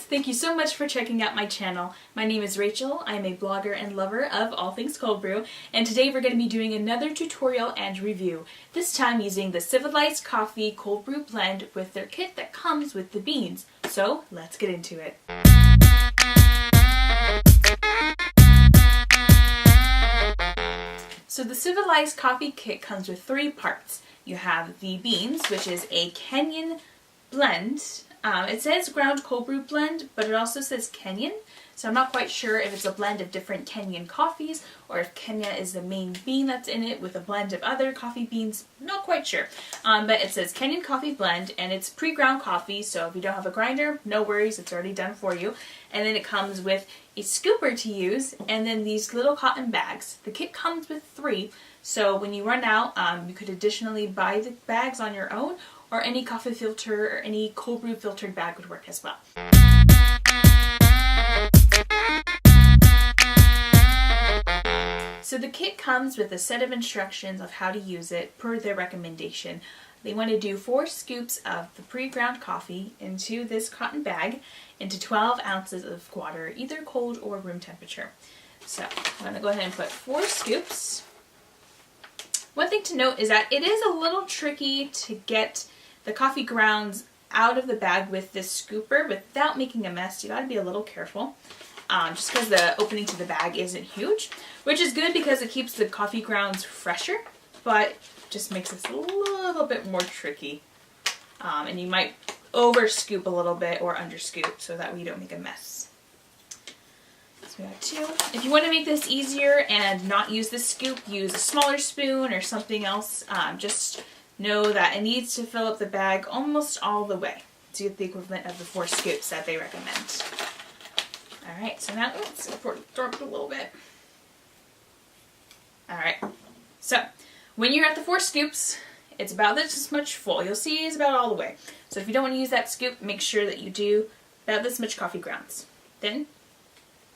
Thank you so much for checking out my channel. My name is Rachel. I'm a blogger and lover of all things cold brew, and today we're going to be doing another tutorial and review, this time using the Civilized Coffee Cold Brew Blend with their kit that comes with the beans. So let's get into it. So the Civilized Coffee kit comes with 3 parts. You have the beans, which is a Kenyan Blend. It says ground cold brew blend, but it also says Kenyan, so I'm not quite sure if it's a blend of different Kenyan coffees or if Kenya is the main bean that's in it with a blend of other coffee beans. Not quite sure. But it says Kenyan coffee blend, and it's pre-ground coffee, so if you don't have a grinder, no worries, it's already done for you. And then it comes with a scooper to use, and then these little cotton bags. The kit comes with 3, so when you run out, you could additionally buy the bags on your own, or any coffee filter or any cold brew filtered bag would work as well. So the kit comes with a set of instructions of how to use it per their recommendation. They want to do 4 scoops of the pre-ground coffee into this cotton bag into 12 ounces of water, either cold or room temperature. So I'm going to go ahead and put 4 scoops. One thing to note is that it is a little tricky to get the coffee grounds out of the bag with this scooper without making a mess. You gotta be a little careful, just because the opening to the bag isn't huge, which is good because it keeps the coffee grounds fresher, but just makes this a little bit more tricky. And you might over scoop a little bit or under scoop so that way you don't make a mess. So we got 2. If you want to make this easier and not use the scoop, use a smaller spoon or something else. Just know that it needs to fill up the bag almost all the way to get the equivalent of the 4 scoops that they recommend. Alright, so now let's throw it a little bit. Alright, so when you're at the 4 scoops, it's about this much full. You'll see it's about all the way. So if you don't want to use that scoop, make sure that you do about this much coffee grounds. Then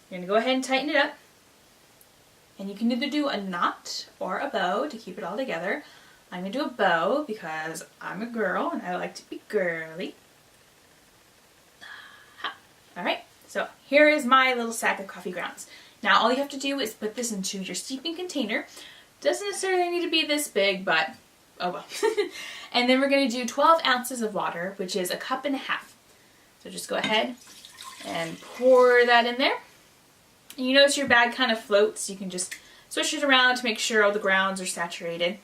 you're going to go ahead and tighten it up. And you can either do a knot or a bow to keep it all together. I'm going to do a bow because I'm a girl and I like to be girly. Alright, so here is my little sack of coffee grounds. Now all you have to do is put this into your steeping container. Doesn't necessarily need to be this big, but oh well. And then we're going to do 12 ounces of water, which is 1.5 cups. So just go ahead and pour that in there. And you notice your bag kind of floats. You can just swish it around to make sure all the grounds are saturated.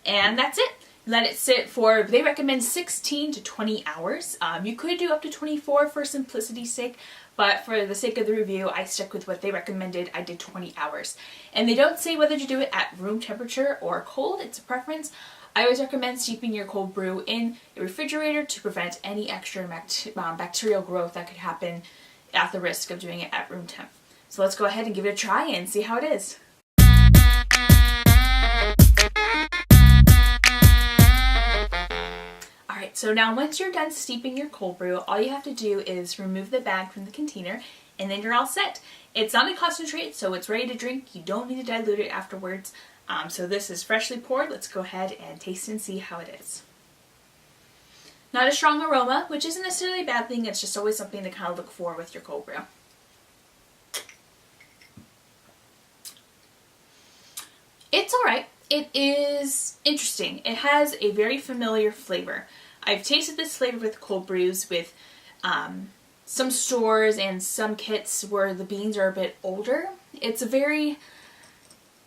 And that's it. Let it sit for, they recommend 16 to 20 hours. You could do up to 24 for simplicity's sake, but for the sake of the review, I stuck with what they recommended. I did 20 hours. And they don't say whether to do it at room temperature or cold. It's a preference. I always recommend steeping your cold brew in a refrigerator to prevent any extra bacterial growth that could happen at the risk of doing it at room temp. So let's go ahead and give it a try and see how it is. Alright, so now once you're done steeping your cold brew, all you have to do is remove the bag from the container and then you're all set. It's not a concentrate, so it's ready to drink. You don't need to dilute it afterwards. So this is freshly poured. Let's go ahead and taste and see how it is. Not a strong aroma, which isn't necessarily a bad thing. It's just always something to kind of look for with your cold brew. It's alright. It is interesting. It has a very familiar flavor. I've tasted this flavor with cold brews with some stores and some kits where the beans are a bit older. It's a very,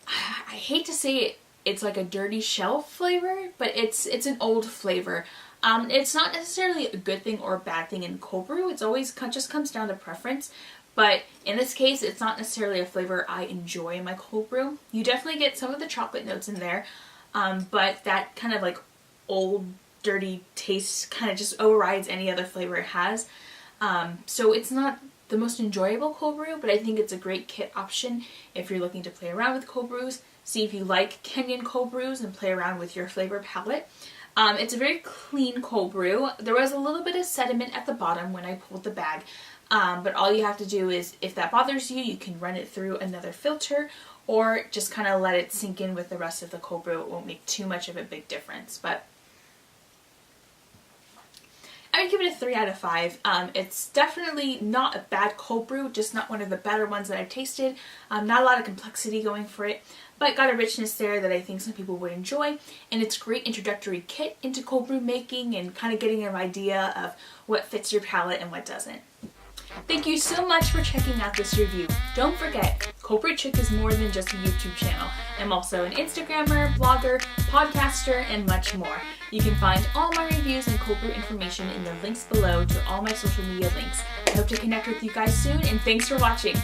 I hate to say it's like a dirty shelf flavor, but it's an old flavor. It's not necessarily a good thing or a bad thing in cold brew. It's always just comes down to preference. But in this case, it's not necessarily a flavor I enjoy in my cold brew. You definitely get some of the chocolate notes in there, but that kind of like old, dirty taste kind of just overrides any other flavor it has. So it's not the most enjoyable cold brew, but I think it's a great kit option if you're looking to play around with cold brews. See if you like Kenyan cold brews and play around with your flavor palette. It's a very clean cold brew. There was a little bit of sediment at the bottom when I pulled the bag. But all you have to do is, if that bothers you, you can run it through another filter or just kind of let it sink in with the rest of the cold brew. It won't make too much of a big difference. But I I would give it a 3 out of 5. It's definitely not a bad cold brew, just not one of the better ones that I've tasted. Not a lot of complexity going for it, but got a richness there that I think some people would enjoy, and it's a great introductory kit into cold brew making and kind of getting an idea of what fits your palate and what doesn't. Thank you so much for checking out this review. Don't forget, Cold Brew Chick is more than just a YouTube channel. I'm also an Instagrammer, blogger, podcaster, and much more. You can find all my reviews and cold brew information in the links below to all my social media links. I hope to connect with you guys soon, and thanks for watching.